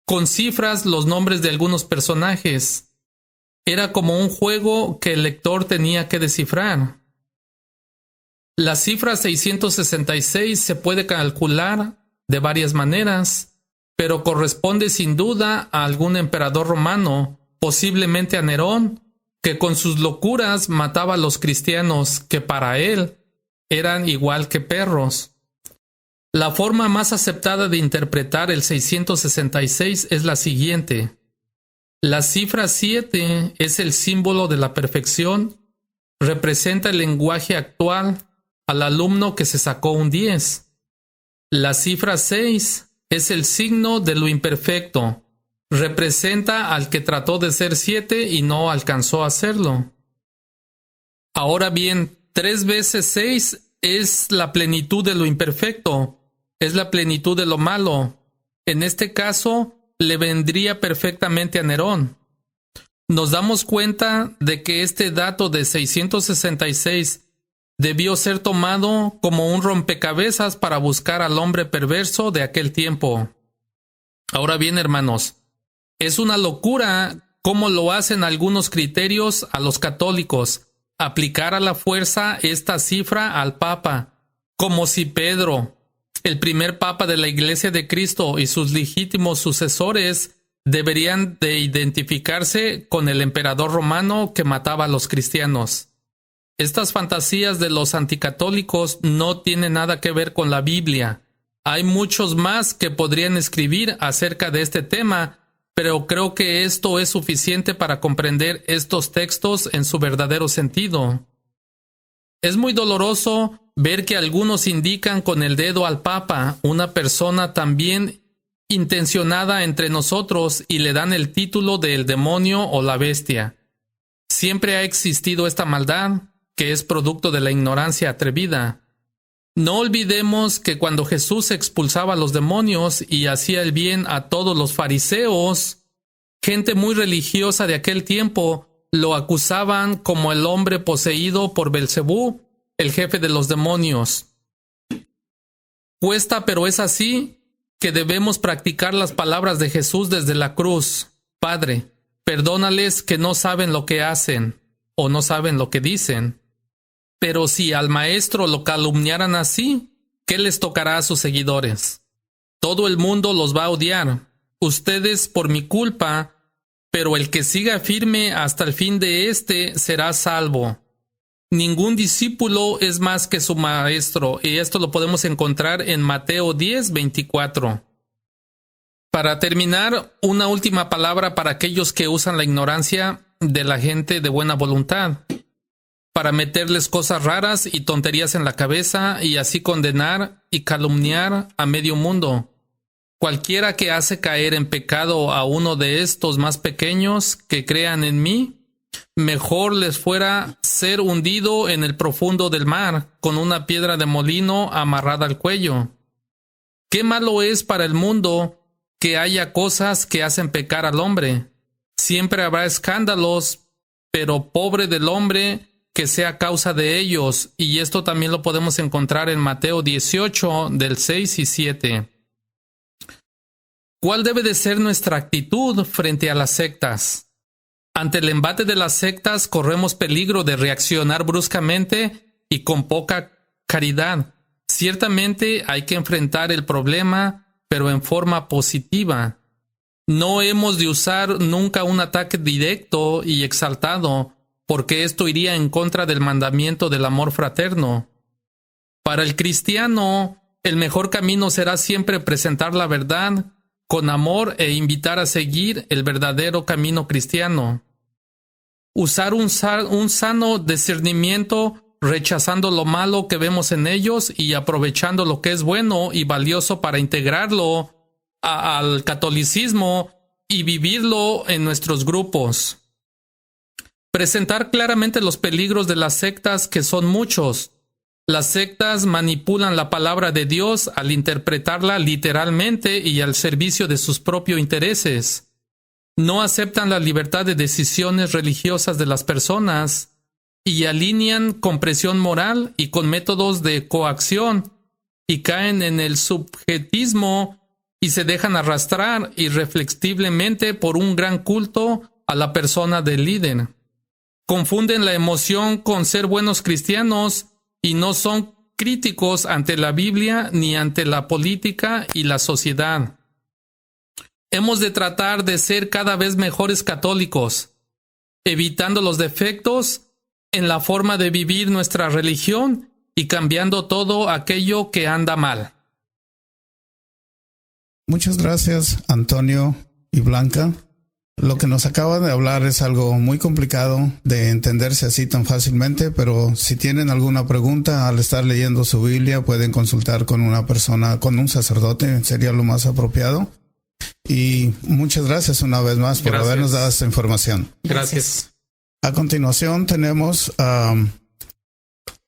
con cifras los nombres de algunos personajes. Era como un juego que el lector tenía que descifrar. La cifra 666 se puede calcular de varias maneras, pero corresponde sin duda a algún emperador romano, posiblemente a Nerón, que con sus locuras mataba a los cristianos que para él eran igual que perros. La forma más aceptada de interpretar el 666 es la siguiente. La cifra 7 es el símbolo de la perfección, representa el lenguaje actual al alumno que se sacó un 10. La cifra 6 es el signo de lo imperfecto, representa al que trató de ser 7 y no alcanzó a hacerlo. Ahora bien, 3 veces 6 es la plenitud de lo imperfecto, es la plenitud de lo malo. En este caso, le vendría perfectamente a Nerón. Nos damos cuenta de que este dato de 666 debió ser tomado como un rompecabezas para buscar al hombre perverso de aquel tiempo. Ahora bien, hermanos, es una locura cómo lo hacen algunos criterios a los católicos, aplicar a la fuerza esta cifra al Papa, como si Pedro, el primer Papa de la Iglesia de Cristo y sus legítimos sucesores deberían de identificarse con el emperador romano que mataba a los cristianos. Estas fantasías de los anticatólicos no tienen nada que ver con la Biblia. Hay muchos más que podrían escribir acerca de este tema, pero creo que esto es suficiente para comprender estos textos en su verdadero sentido. Es muy doloroso ver que algunos indican con el dedo al Papa, una persona también intencionada entre nosotros, y le dan el título de el demonio o la bestia. Siempre ha existido esta maldad, que es producto de la ignorancia atrevida. No olvidemos que cuando Jesús expulsaba a los demonios y hacía el bien a todos los fariseos, gente muy religiosa de aquel tiempo lo acusaban como el hombre poseído por Belcebú, el jefe de los demonios. Cuesta, pero es así, que debemos practicar las palabras de Jesús desde la cruz. Padre, perdónales que no saben lo que hacen o no saben lo que dicen. Pero si al maestro lo calumniaran así, ¿qué les tocará a sus seguidores? Todo el mundo los va a odiar, ustedes por mi culpa, pero el que siga firme hasta el fin de este será salvo. Ningún discípulo es más que su maestro, y esto lo podemos encontrar en Mateo 10:24. Para terminar, una última palabra para aquellos que usan la ignorancia de la gente de buena voluntad para meterles cosas raras y tonterías en la cabeza y así condenar y calumniar a medio mundo. Cualquiera que hace caer en pecado a uno de estos más pequeños que crean en mí, mejor les fuera ser hundido en el profundo del mar con una piedra de molino amarrada al cuello. Qué malo es para el mundo que haya cosas que hacen pecar al hombre. Siempre habrá escándalos, pero pobre del hombre que sea causa de ellos. Y esto también lo podemos encontrar en Mateo 18, del 6 y 7. ¿Cuál debe de ser nuestra actitud frente a las sectas? Ante el embate de las sectas corremos peligro de reaccionar bruscamente y con poca caridad. Ciertamente hay que enfrentar el problema, pero en forma positiva. No hemos de usar nunca un ataque directo y exaltado, porque esto iría en contra del mandamiento del amor fraterno. Para el cristiano, el mejor camino será siempre presentar la verdad con amor e invitar a seguir el verdadero camino cristiano. Usar un sano discernimiento, rechazando lo malo que vemos en ellos y aprovechando lo que es bueno y valioso para integrarlo al catolicismo y vivirlo en nuestros grupos. Presentar claramente los peligros de las sectas, que son muchos. Las sectas manipulan la palabra de Dios al interpretarla literalmente y al servicio de sus propios intereses. No aceptan la libertad de decisiones religiosas de las personas y alinean con presión moral y con métodos de coacción y caen en el subjetismo y se dejan arrastrar irreflexiblemente por un gran culto a la persona del líder. Confunden la emoción con ser buenos cristianos y no son críticos ante la Biblia ni ante la política y la sociedad. Hemos de tratar de ser cada vez mejores católicos, evitando los defectos en la forma de vivir nuestra religión y cambiando todo aquello que anda mal. Muchas gracias, Antonio y Blanca. Lo que nos acaban de hablar es algo muy complicado de entenderse así tan fácilmente, pero si tienen alguna pregunta al estar leyendo su Biblia, pueden consultar con una persona, con un sacerdote, sería lo más apropiado. Y muchas gracias una vez más por habernos dado esta información. Gracias. A continuación tenemos a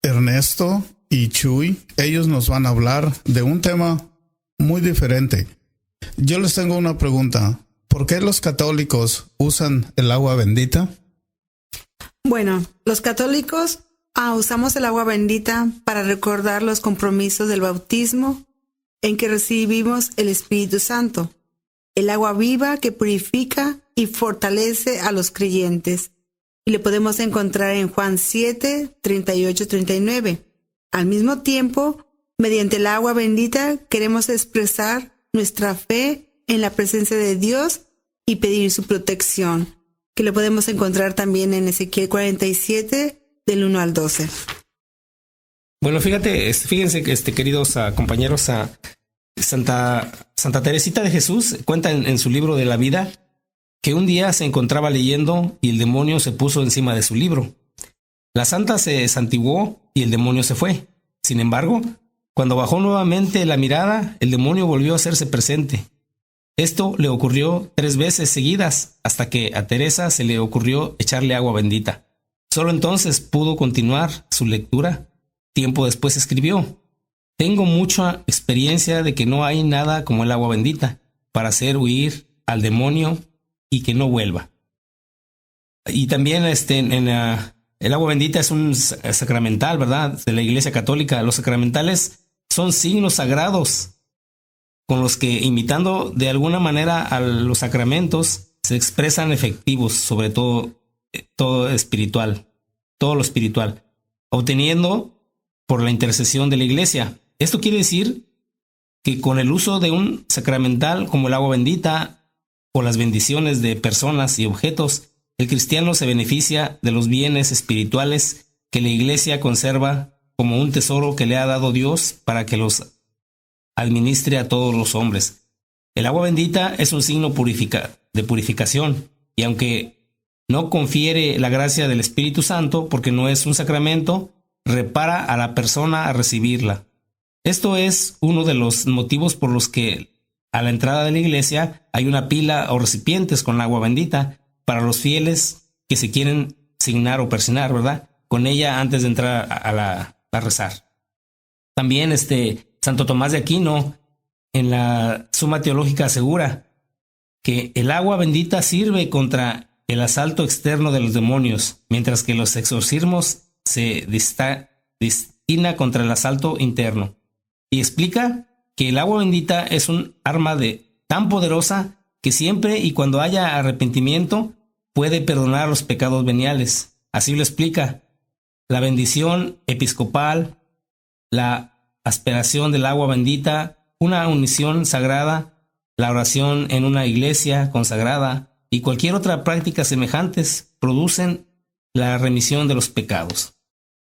Ernesto y Chuy. Ellos nos van a hablar de un tema muy diferente. Yo les tengo una pregunta. ¿Por qué los católicos usan el agua bendita? Bueno, los católicos usamos el agua bendita para recordar los compromisos del bautismo en que recibimos el Espíritu Santo, el agua viva que purifica y fortalece a los creyentes. Y le podemos encontrar en Juan 7, 38-39. Al mismo tiempo, mediante el agua bendita queremos expresar nuestra fe en la presencia de Dios y pedir su protección, que lo podemos encontrar también en Ezequiel 47, del 1 al 12. Bueno, fíjense que queridos compañeros, Santa Teresita de Jesús cuenta en su libro de la vida que un día se encontraba leyendo y el demonio se puso encima de su libro. La santa se santiguó y el demonio se fue. Sin embargo, cuando bajó nuevamente la mirada, el demonio volvió a hacerse presente. Esto le ocurrió 3 veces seguidas, hasta que a Teresa se le ocurrió echarle agua bendita. Solo entonces pudo continuar su lectura. Tiempo después escribió: tengo mucha experiencia de que no hay nada como el agua bendita para hacer huir al demonio y que no vuelva. Y también el agua bendita es un sacramental, ¿verdad?, de la Iglesia Católica. Los sacramentales son signos sagrados con los que, imitando de alguna manera a los sacramentos, se expresan efectivos sobre todo lo espiritual, obteniendo por la intercesión de la Iglesia. Esto quiere decir que con el uso de un sacramental como el agua bendita o las bendiciones de personas y objetos, el cristiano se beneficia de los bienes espirituales que la Iglesia conserva como un tesoro que le ha dado Dios para que los administre a todos los hombres. El agua bendita es un signo de purificación, y aunque no confiere la gracia del Espíritu Santo porque no es un sacramento, repara a la persona a recibirla. Esto es uno de los motivos por los que a la entrada de la iglesia hay una pila o recipientes con agua bendita para los fieles que se quieren signar o persignar, ¿verdad? Con ella antes de entrar a rezar. También Santo Tomás de Aquino en la Suma Teológica asegura que el agua bendita sirve contra el asalto externo de los demonios, mientras que los exorcismos se destina contra el asalto interno. Y explica que el agua bendita es un arma tan poderosa que siempre y cuando haya arrepentimiento puede perdonar los pecados veniales. Así lo explica. La bendición episcopal, la aspiración del agua bendita, una unción sagrada, la oración en una iglesia consagrada y cualquier otra práctica semejantes producen la remisión de los pecados.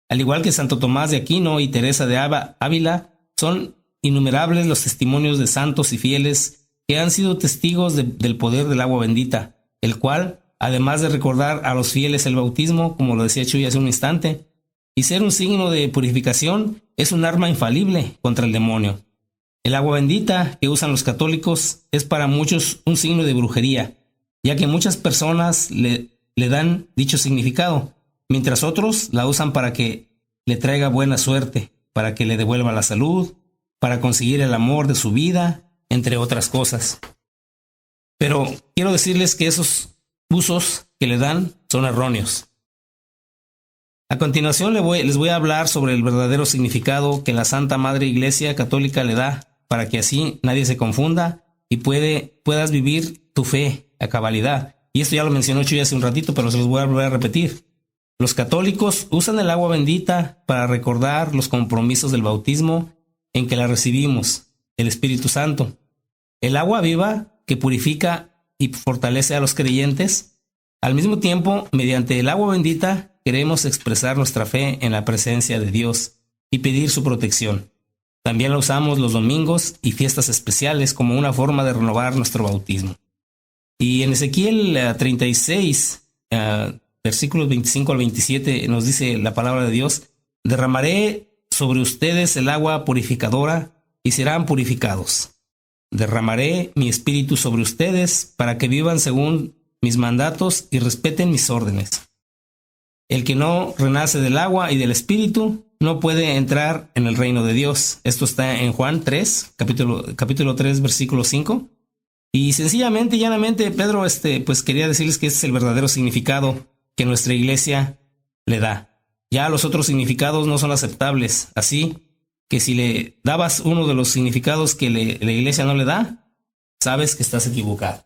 Al igual que Santo Tomás de Aquino y Teresa de Ávila, son innumerables los testimonios de santos y fieles que han sido testigos del poder del agua bendita, el cual, además de recordar a los fieles el bautismo, como lo decía Chuy hace un instante, y ser un signo de purificación, es un arma infalible contra el demonio. El agua bendita que usan los católicos es para muchos un signo de brujería, ya que muchas personas le dan dicho significado, mientras otros la usan para que le traiga buena suerte, para que le devuelva la salud, para conseguir el amor de su vida, entre otras cosas. Pero quiero decirles que esos usos que le dan son erróneos. A continuación les voy a hablar sobre el verdadero significado que la Santa Madre Iglesia Católica le da, para que así nadie se confunda y puedas vivir tu fe a cabalidad. Y esto ya lo mencionó Chuy hace un ratito, pero se los voy a volver a repetir. Los católicos usan el agua bendita para recordar los compromisos del bautismo en que la recibimos, el Espíritu Santo. El agua viva que purifica y fortalece a los creyentes. Al mismo tiempo, mediante el agua bendita, queremos expresar nuestra fe en la presencia de Dios y pedir su protección. También la usamos los domingos y fiestas especiales como una forma de renovar nuestro bautismo. Y en Ezequiel 36, versículos 25 al 27, nos dice la palabra de Dios: derramaré sobre ustedes el agua purificadora y serán purificados. Derramaré mi espíritu sobre ustedes para que vivan según mis mandatos y respeten mis órdenes. El que no renace del agua y del espíritu no puede entrar en el reino de Dios. Esto está en Juan 3, capítulo 3, versículo 5. Y sencillamente y llanamente, Pedro, pues quería decirles que ese es el verdadero significado que nuestra iglesia le da. Ya los otros significados no son aceptables. Así que si le dabas uno de los significados que la iglesia no le da, sabes que estás equivocado.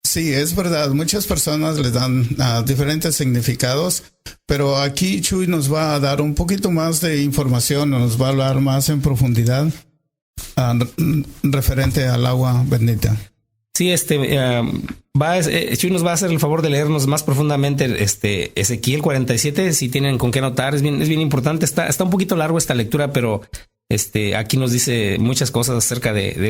Sí, es verdad. Muchas personas le dan diferentes significados, pero aquí Chuy nos va a dar un poquito más de información, nos va a hablar más en profundidad referente al agua bendita. Sí, Chuy nos va a hacer el favor de leernos más profundamente Ezequiel 47, si tienen con qué anotar. Es bien importante. Está un poquito largo esta lectura, pero aquí nos dice muchas cosas acerca de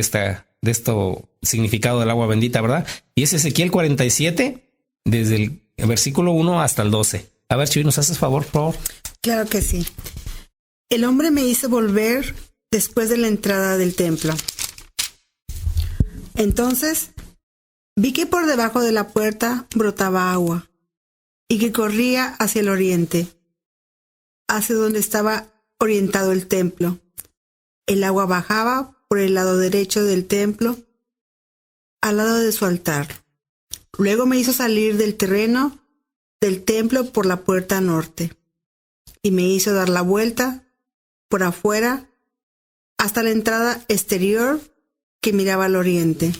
esto significado del agua bendita, ¿verdad? Y es Ezequiel 47, desde el versículo 1 hasta el 12. A ver, Chuy, ¿nos haces favor, por favor? Claro que sí. El hombre me hizo volver después de la entrada del templo. Entonces vi que por debajo de la puerta brotaba agua y que corría hacia el oriente, hacia donde estaba orientado el templo. El agua bajaba por el lado derecho del templo, al lado de su altar. Luego me hizo salir del terreno del templo por la puerta norte y me hizo dar la vuelta por afuera hasta la entrada exterior que miraba al oriente.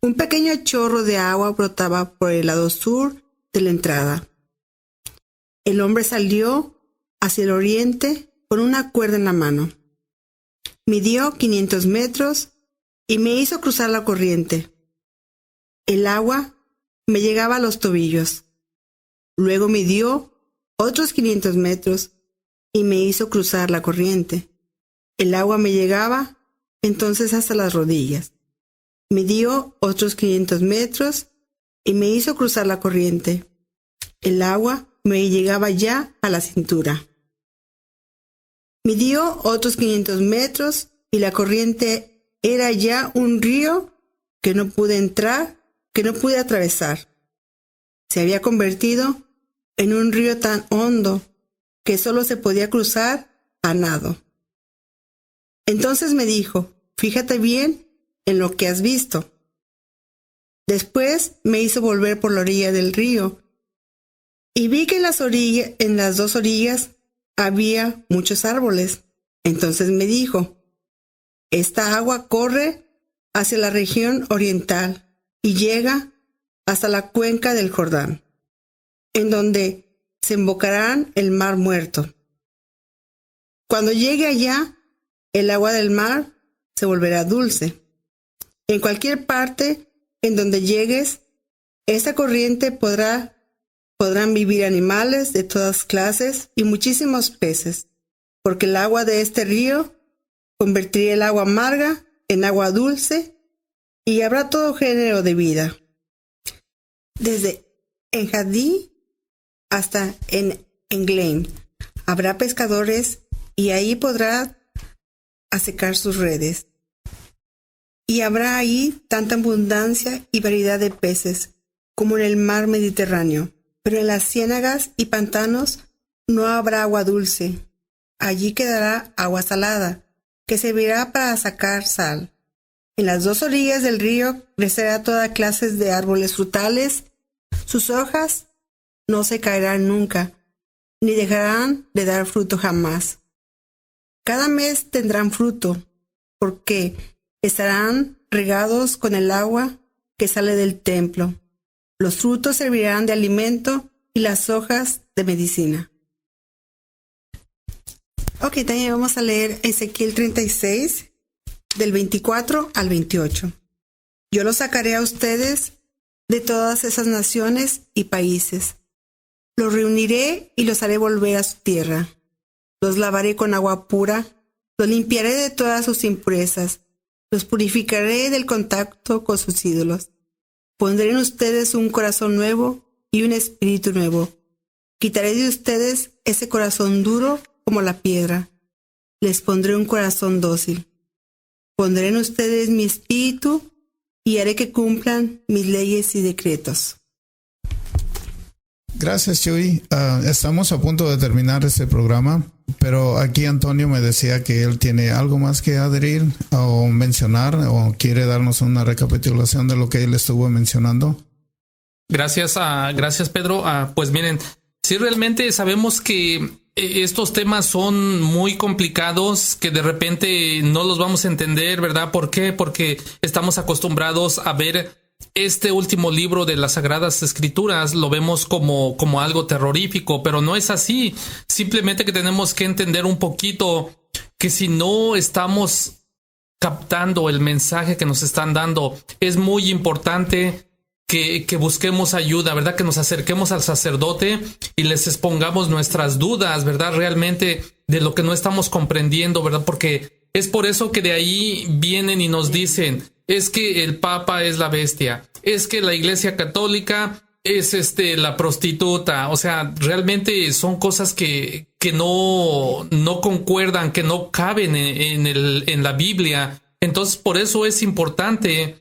Un pequeño chorro de agua brotaba por el lado sur de la entrada. El hombre salió hacia el oriente con una cuerda en la mano. Midió 500 metros y me hizo cruzar la corriente. El agua me llegaba a los tobillos. Luego midió otros 500 metros y me hizo cruzar la corriente. El agua me llegaba entonces hasta las rodillas. Midió otros 500 metros y me hizo cruzar la corriente. El agua me llegaba ya a la cintura. Midió otros 500 metros y la corriente era ya un río que no pude entrar, que no pude atravesar. Se había convertido en un río tan hondo que solo se podía cruzar a nado. Entonces me dijo: fíjate bien en lo que has visto. Después me hizo volver por la orilla del río y vi que en las dos orillas había muchos árboles. Entonces me dijo: esta agua corre hacia la región oriental y llega hasta la cuenca del Jordán, en donde se embocarán el mar muerto. Cuando llegue allá, el agua del mar se volverá dulce. En cualquier parte en donde llegues, esta corriente podrán vivir animales de todas clases y muchísimos peces, porque el agua de este río convertirá el agua amarga en agua dulce y habrá todo género de vida. Desde Engadí hasta en Englein habrá pescadores y ahí podrá asecar sus redes. Y habrá ahí tanta abundancia y variedad de peces como en el mar Mediterráneo. Pero en las ciénagas y pantanos no habrá agua dulce. Allí quedará agua salada, que servirá para sacar sal. En las dos orillas del río crecerá toda clase de árboles frutales. Sus hojas no se caerán nunca, ni dejarán de dar fruto jamás. Cada mes tendrán fruto, porque estarán regados con el agua que sale del templo. Los frutos servirán de alimento y las hojas de medicina. Ok, también vamos a leer Ezequiel 36, del 24 al 28. Yo los sacaré a ustedes de todas esas naciones y países. Los reuniré y los haré volver a su tierra. Los lavaré con agua pura, los limpiaré de todas sus impurezas, los purificaré del contacto con sus ídolos. Pondré en ustedes un corazón nuevo y un espíritu nuevo. Quitaré de ustedes ese corazón duro como la piedra. Les pondré un corazón dócil. Pondré en ustedes mi espíritu y haré que cumplan mis leyes y decretos. Gracias, Chuy. Estamos a punto de terminar este programa, pero aquí Antonio me decía que él tiene algo más que adherir o mencionar, o quiere darnos una recapitulación de lo que él estuvo mencionando. Gracias, Pedro. Pues miren, sí, realmente sabemos que estos temas son muy complicados, que de repente no los vamos a entender, ¿verdad? ¿Por qué? Porque estamos acostumbrados a ver este último libro de las Sagradas Escrituras, lo vemos como algo terrorífico, pero no es así. Simplemente que tenemos que entender un poquito que si no estamos captando el mensaje que nos están dando, es muy importante que busquemos ayuda, ¿verdad? Que nos acerquemos al sacerdote y les expongamos nuestras dudas, ¿verdad? Realmente de lo que no estamos comprendiendo, ¿verdad? Porque es por eso que de ahí vienen y nos dicen: es que el Papa es la bestia, es que la Iglesia Católica es la prostituta. O sea, realmente son cosas que no concuerdan, que no caben en la Biblia. Entonces, por eso es importante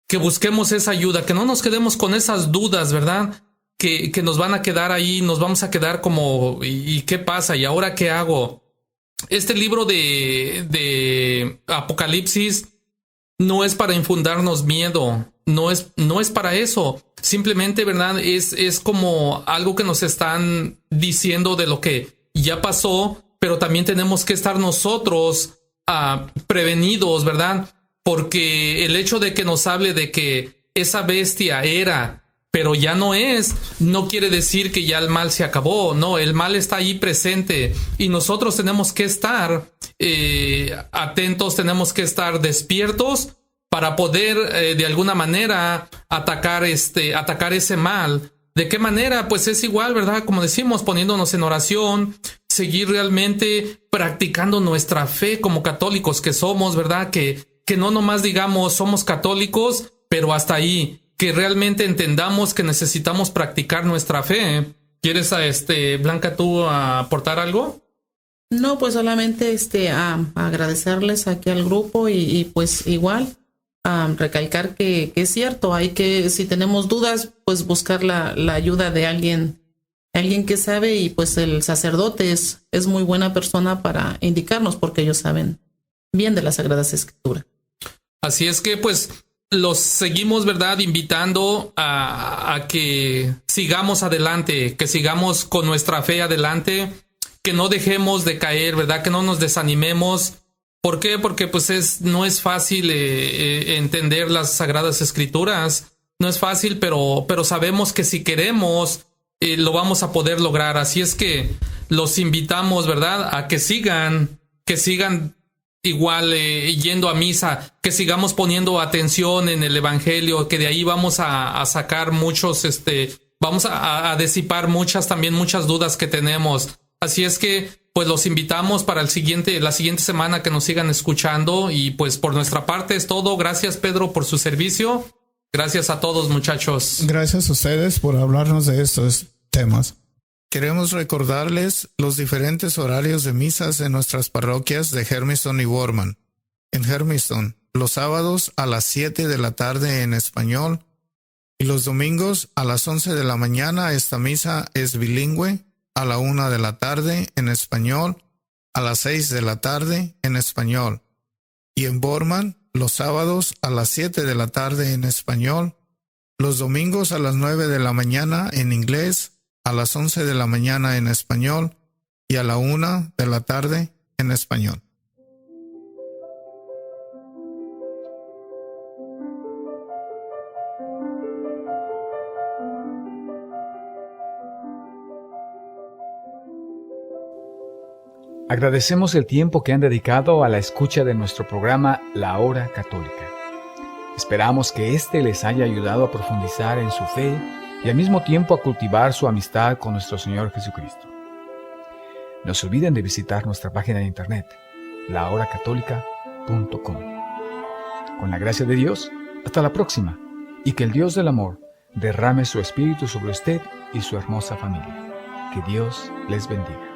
que busquemos esa ayuda, que no nos quedemos con esas dudas, ¿verdad? Que nos van a quedar ahí, nos vamos a quedar como, ¿y qué pasa? ¿Y ahora qué hago? Este libro de Apocalipsis no es para infundarnos miedo, no es para eso. Simplemente, ¿verdad? Es como algo que nos están diciendo de lo que ya pasó, pero también tenemos que estar nosotros prevenidos, ¿verdad? Porque el hecho de que nos hable de que esa bestia era, pero ya no es, no quiere decir que ya el mal se acabó. No, el mal está ahí presente y nosotros tenemos que estar atentos, tenemos que estar despiertos para poder de alguna manera atacar ese mal. ¿De qué manera? Pues es igual, ¿verdad? Como decimos, poniéndonos en oración, seguir realmente practicando nuestra fe como católicos que somos, ¿verdad? Que que no nomás digamos somos católicos, pero hasta ahí, que realmente entendamos que necesitamos practicar nuestra fe. ¿Quieres, Blanca, tú aportar algo? No, pues solamente agradecerles aquí al grupo y pues igual recalcar que es cierto, hay que, si tenemos dudas, pues buscar la ayuda de alguien que sabe, y pues el sacerdote es muy buena persona para indicarnos, porque ellos saben bien de las Sagradas Escrituras. Así es que pues los seguimos, ¿verdad?, invitando a que sigamos adelante, que sigamos con nuestra fe adelante, que no dejemos de caer, ¿verdad?, que no nos desanimemos. ¿Por qué? Porque pues no es fácil entender las Sagradas Escrituras, no es fácil, pero sabemos que si queremos lo vamos a poder lograr. Así es que los invitamos, ¿verdad?, a que sigan igual yendo a misa, que sigamos poniendo atención en el Evangelio, que de ahí vamos a sacar muchos, vamos a disipar muchas dudas que tenemos. Así es que pues los invitamos para la siguiente semana, que nos sigan escuchando, y pues por nuestra parte es todo. Gracias, Pedro, por su servicio. Gracias a todos, muchachos. Gracias a ustedes por hablarnos de estos temas. Queremos recordarles los diferentes horarios de misas en nuestras parroquias de Hermiston y Worman. En Hermiston, los sábados a las 7 de la tarde en español, y los domingos a las 11 de la mañana. Esta misa es bilingüe, a la 1 de la tarde en español, a las 6 de la tarde en español. Y en Worman, los sábados a las 7 de la tarde en español, los domingos a las 9 de la mañana en inglés, a las 11 de la mañana en español y a la 1 de la tarde en español. Agradecemos el tiempo que han dedicado a la escucha de nuestro programa La Hora Católica. Esperamos que les haya ayudado a profundizar en su fe y al mismo tiempo a cultivar su amistad con nuestro Señor Jesucristo. No se olviden de visitar nuestra página de internet, lahoracatólica.com. Con la gracia de Dios, hasta la próxima, y que el Dios del amor derrame su espíritu sobre usted y su hermosa familia. Que Dios les bendiga.